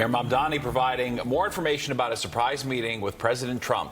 Mayor Mamdani providing more information about a surprise meeting with President Trump.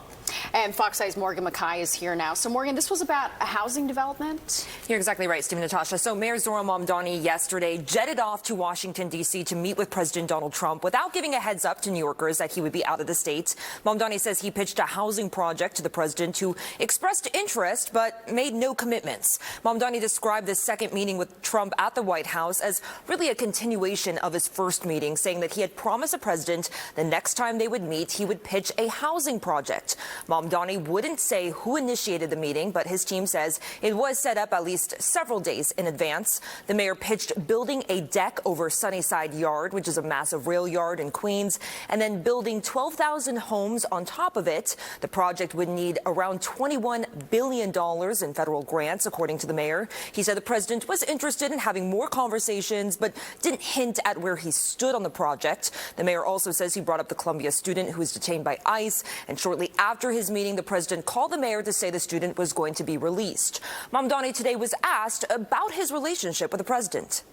And Fox Eye's Morgan McKay is here now. So, Morgan, this was about a housing development? You're exactly right, Steve and Natasha. So Mayor Mamdani yesterday jetted off to Washington, D.C. to meet with President Donald Trump without giving a heads up to New Yorkers that he would be out of the state. Mamdani says he pitched a housing project to the president, who expressed interest but made no commitments. Mamdani described this second meeting with Trump at the White House as really a continuation of his first meeting, saying that he had promised the president the next time they would meet, he would pitch a housing project. Mamdani wouldn't say who initiated the meeting, but his team says it was set up at least several days in advance. The mayor pitched building a deck over Sunnyside Yard, which is a massive rail yard in Queens, and then building 12,000 homes on top of it. The project would need around $21 billion in federal grants, according to the mayor. He said the president was interested in having more conversations, but didn't hint at where he stood on the project. The mayor also says he brought up the Columbia student who was detained by ICE, and shortly after his meeting, the president called the mayor to say the student was going to be released. Mamdani today was asked about his relationship with the president.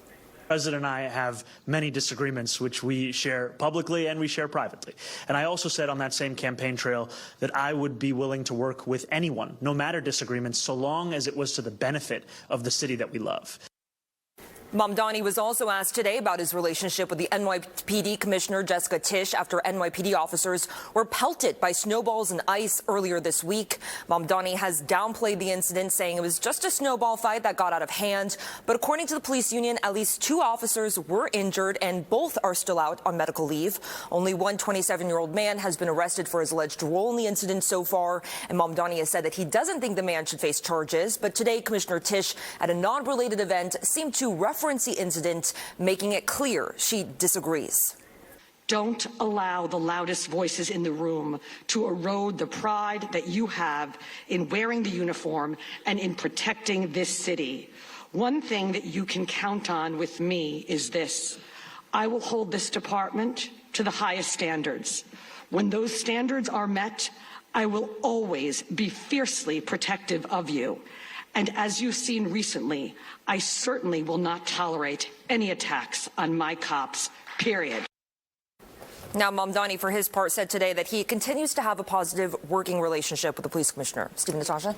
The President and I have many disagreements, which we share publicly and we share privately. And I also said on that same campaign trail that I would be willing to work with anyone, no matter disagreements, so long as it was to the benefit of the city that we love. Mamdani was also asked today about his relationship with the NYPD Commissioner Jessica Tisch after NYPD officers were pelted by snowballs and ice earlier this week. Mamdani has downplayed the incident, saying it was just a snowball fight that got out of hand. But according to the police union, at least 2 officers were injured and both are still out on medical leave. Only one 27-year-old man has been arrested for his alleged role in the incident so far. And Mamdani has said that he doesn't think the man should face charges. But today, Commissioner Tisch at a non-related event seemed to reference the incident, making it clear she disagrees. Don't allow the loudest voices in the room to erode the pride that you have in wearing the uniform and in protecting this city. One thing that you can count on with me is this: I will hold this department to the highest standards. When those standards are met, I will always be fiercely protective of you. And as you've seen recently, I certainly will not tolerate any attacks on my cops, period. Now, Mamdani, for his part, said today that he continues to have a positive working relationship with the police commissioner. Steve and Natasha?